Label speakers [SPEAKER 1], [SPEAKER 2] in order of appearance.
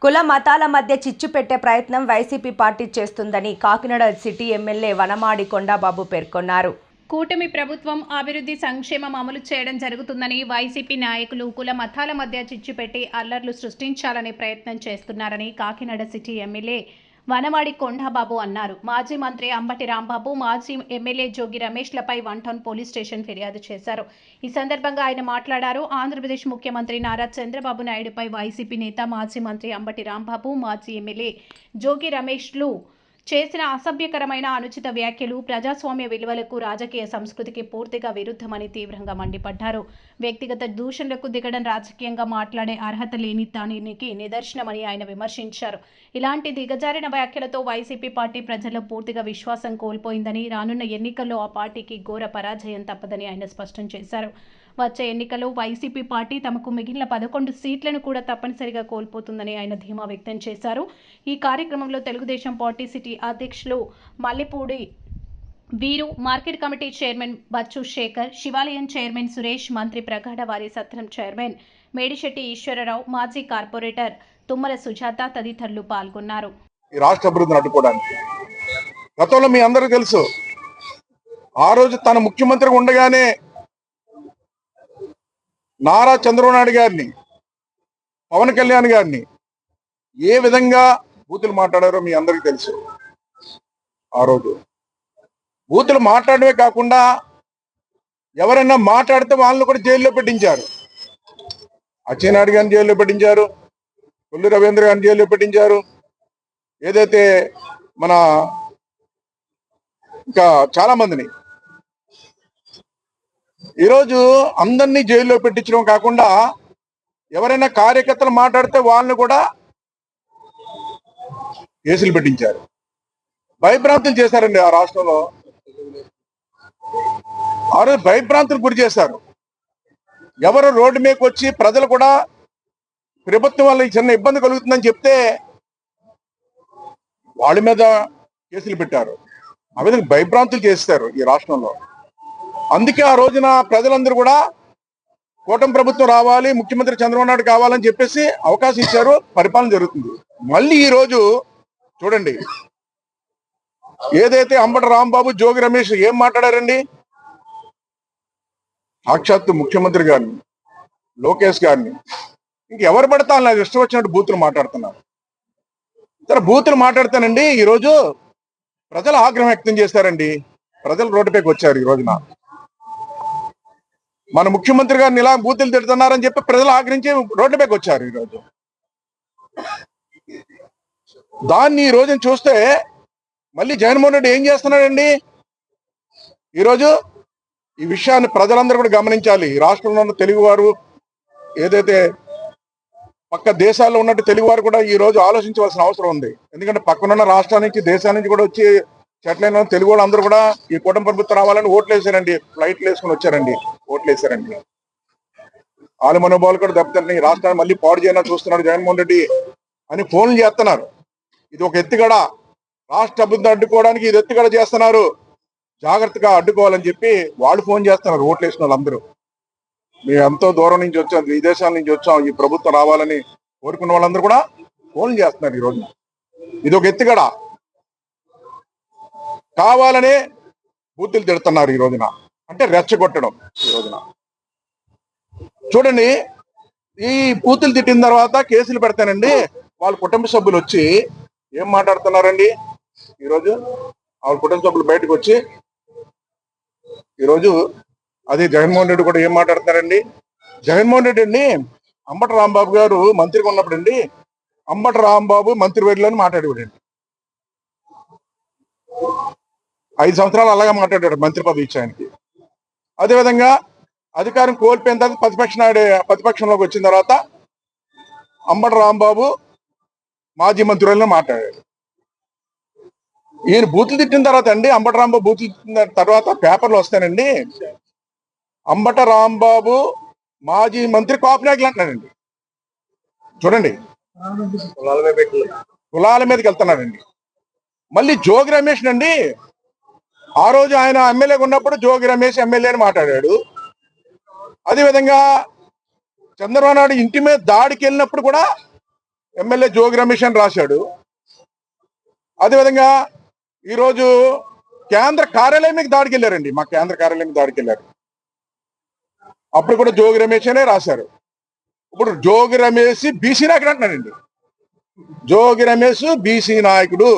[SPEAKER 1] కుల మతాల మధ్య చిచ్చు పెట్టే ప్రయత్నం వైసీపీ పార్టీ చేస్తుందని కాకినాడ సిటీ ఎమ్మెల్యే వనమాడి కొండాబాబు పేర్కొన్నారు.
[SPEAKER 2] కూటమి ప్రభుత్వం అభివృద్ధి సంక్షేమం అమలు చేయడం జరుగుతుందని వైసీపీ నాయకులు కుల మతాల మధ్య చిచ్చు పెట్టి అల్లర్లు సృష్టించాలనే ప్రయత్నం చేస్తున్నారని కాకినాడ సిటీ ఎమ్మెల్యే వనమాడి కొండాబాబు అన్నారు. మాజీ మంత్రి అంబటి రాంబాబు, మాజీ ఎమ్మెల్యే జోగి రమేష్లపై 1 టౌన్ పోలీస్ స్టేషన్ ఫిర్యాదు చేశారు. ఈ సందర్భంగా ఆయన మాట్లాడారు. ఆంధ్రప్రదేశ్ ముఖ్యమంత్రి నారా చంద్రబాబు నాయుడుపై వైసీపీ నేత మాజీ మంత్రి అంబటి రాంబాబు, మాజీ ఎమ్మెల్యే జోగి రమేష్లు చేసిన అసభ్యకరమైన అనుచిత వ్యాఖ్యలు ప్రజాస్వామ్య విలువలకు, రాజకీయ సంస్కృతికి పూర్తిగా విరుద్ధమని తీవ్రంగా మండిపడ్డారు. వ్యక్తిగత దూషణలకు దిగడం రాజకీయంగా మాట్లాడే అర్హత లేని దానికి నిదర్శనమని ఆయన విమర్శించారు. ఇలాంటి దిగజారిన వ్యాఖ్యలతో వైసీపీ పార్టీ ప్రజల్లో పూర్తిగా విశ్వాసం కోల్పోయిందని, రానున్న ఎన్నికల్లో ఆ పార్టీకి ఘోర పరాజయం తప్పదని ఆయన స్పష్టం చేశారు. వచ్చే ఎన్నికల్లో వైసీపీ పార్టీ తమకు మిగిలిన 11 సీట్లను కూడా తప్పనిసరిగా కోల్పోతుందని ఆయన ధీమా వ్యక్తం చేశారు. ఈ కార్యక్రమంలో తెలుగుదేశం పార్టీ సిటీ అధ్యక్షులు Mallepudi Veeru, market committee chairman Bachchu Shekhar, శివాలయం చైర్మన్ సురేష్, మంత్రి ప్రగాఢ వారి సత్రం చైర్మన్ మేడిశెట్టి ఈశ్వరరావు, మాజీ కార్పొరేటర్ తుమ్మల సుజాత తదితరులు పాల్గొన్నారు.
[SPEAKER 3] ఈ రాష్ట్ర అభివృద్ధిని అడ్డుకోవడానికి గతంలో మీ అందరికీ తెలుసు, ఆ రోజు తన ముఖ్యమంత్రిగా ఉండగానే నారా చంద్రబాబు నాయుడు గారిని, పవన్ కళ్యాణ్ గారిని ఏ విధంగా బూతులు మాట్లాడారో మీ అందరికీ తెలుసు. ఆ రోజు బూతులు మాట్లాడమే కాకుండా ఎవరైనా మాట్లాడితే వాళ్ళని కూడా జైల్లో పెట్టించారు. అచ్చెన్నాయుడు గారిని జైల్లో పెట్టించారు, కొల్లు రవీంద్ర గారిని జైల్లో పెట్టించారు. ఏదైతే మన ఇంకా చాలా మందిని ఈరోజు అందరినీ జైల్లో పెట్టించడం కాకుండా ఎవరైనా కార్యకర్తలు మాట్లాడితే వాళ్ళని కూడా కేసులు పెట్టించారు. భయభ్రాంతులు చేశారండి ఆ రాష్ట్రంలో. ఆ రోజు భయభ్రాంతులు గురి చేశారు. ఎవరు రోడ్డు మీదకి వచ్చి ప్రజలు కూడా ప్రభుత్వం వల్ల చిన్న ఇబ్బంది కలుగుతుందని చెప్తే వాళ్ళ మీద కేసులు పెట్టారు. ఆ విధంగా భయభ్రాంతులు చేస్తారు ఈ రాష్ట్రంలో. అందుకే ఆ రోజున ప్రజలందరూ కూడా కూటమి ప్రభుత్వం రావాలి, ముఖ్యమంత్రి చంద్రబాబు నాయుడు కావాలని చెప్పేసి అవకాశం ఇచ్చారు. పరిపాలన జరుగుతుంది. మళ్ళీ ఈ రోజు చూడండి, ఏదైతే అంబటి రాంబాబు, జోగి రమేష్ ఏం మాట్లాడారండి? సాక్షాత్తు ముఖ్యమంత్రి గారిని, లోకేష్ గారిని, ఇంకెవరు పడతా నాకు ఇష్టం వచ్చినట్టు బూతులు మాట్లాడుతున్నారు. సరే, బూతులు మాట్లాడితేనండి ఈరోజు ప్రజలు ఆగ్రహం వ్యక్తం చేశారండి. ప్రజలు రోడ్డుపైకి వచ్చారు. ఈ రోజున మన ముఖ్యమంత్రి గారిని ఇలా బూతులు తిడుతున్నారని చెప్పి ప్రజలు ఆగ్రహించి రోడ్డుపైకి వచ్చారు. ఈరోజు దాన్ని ఈ రోజున చూస్తే మళ్ళీ జగన్మోహన్ రెడ్డి ఏం చేస్తున్నాడండి? ఈరోజు ఈ విషయాన్ని ప్రజలందరూ కూడా గమనించాలి. ఈ రాష్ట్రంలో ఉన్న తెలుగువారు, ఏదైతే పక్క దేశాల్లో ఉన్నట్టు తెలుగువారు కూడా ఈ రోజు ఆలోచించవలసిన అవసరం ఉంది. ఎందుకంటే పక్కనున్న రాష్ట్రాల నుంచి, దేశాల నుంచి కూడా వచ్చి చెట్లైన తెలుగు వాళ్ళు అందరూ కూడా ఈ కూటమి ప్రభుత్వం రావాలని ఓట్లు వేసారండి. ఫ్లైట్లు వేసుకుని వచ్చారండి, ఓట్లు వేసారండి. వాళ్ళ మనోభావాలు కూడా దెబ్బతింటున్నాయి. ఈ రాష్ట్రాన్ని మళ్ళీ పాడు చేయాలని చూస్తున్నాడు జగన్మోహన్ రెడ్డి అని ఫోన్లు చేస్తున్నారు. ఇది ఒక ఎత్తుగడ. రాష్ట్ర అభివృద్ధి అడ్డుకోవడానికి ఇది ఎత్తుగడ చేస్తున్నారు. జాగ్రత్తగా అడ్డుకోవాలని చెప్పి వాళ్ళు ఫోన్ చేస్తున్నారు. ఓట్లు వేసిన వాళ్ళందరూ. మేము ఎంతో దూరం నుంచి వచ్చాం, విదేశాల నుంచి వచ్చాం, ఈ ప్రభుత్వం రావాలని కోరుకున్న వాళ్ళందరూ కూడా ఫోన్లు చేస్తున్నారు. ఈ రోజు ఇది ఒక ఎత్తుగడ. కావాలనే బూతులు తిడుతున్నారు ఈ రోజున, అంటే రెచ్చగొట్టడం. ఈ రోజున చూడండి, ఈ బూతులు తిట్టిన తర్వాత కేసులు పెడతానండి. వాళ్ళ కుటుంబ సభ్యులు వచ్చి ఏం మాట్లాడుతున్నారండి? ఈరోజు వాళ్ళ కుటుంబ సభ్యులు బయటకు వచ్చి ఈరోజు అదే జగన్మోహన్ రెడ్డి కూడా ఏం మాట్లాడుతున్నారండి? జగన్మోహన్ రెడ్డి అండి, అంబటి రాంబాబు గారు మంత్రిగా ఉన్నప్పుడు అండి, అంబటి రాంబాబు మంత్రి వేడులని మాట్లాడేవాడండి. 5 సంవత్సరాలు అలాగే మాట్లాడాడు మంత్రి పదవి ఇచ్చాయనికి. అదేవిధంగా అధికారం కోల్పోయిన తర్వాత ప్రతిపక్షంలోకి వచ్చిన తర్వాత అంబటి రాంబాబు మాజీ మంత్రులను మాట్లాడాడు. ఈయన బూతులు తిట్టిన తర్వాత అండి, అంబటి రాంబాబు బూతులు తిట్టిన తర్వాత పేపర్లు వస్తానండి, అంబటి రాంబాబు మాజీ మంత్రి కాపు నాయకులు అంటున్నాడండి. చూడండి, కులాల మీదకి వెళ్తున్నాడండి. మళ్ళీ జోగి రమేష్ అండి, ఆ రోజు ఆయన ఎమ్మెల్యేగా ఉన్నప్పుడు జోగి రమేష్ ఎమ్మెల్యే అని మాట్లాడాడు. అదేవిధంగా చంద్రబాబు నాయుడు ఇంటి మీద దాడికి వెళ్ళినప్పుడు కూడా ఎమ్మెల్యే జోగి రమేష్ అని రాశాడు. అదేవిధంగా ఈరోజు కేంద్ర కార్యాలయానికి దాడికి వెళ్ళారండి, మా కేంద్ర కార్యాలయానికి దాడికి వెళ్ళారు. అప్పుడు కూడా జోగి రమేష్ అనే రాశారు. ఇప్పుడు జోగి రమేష్ బీసీ నాయకుడు అంటున్నానండి. జోగి రమేష్ బీసీ నాయకుడు.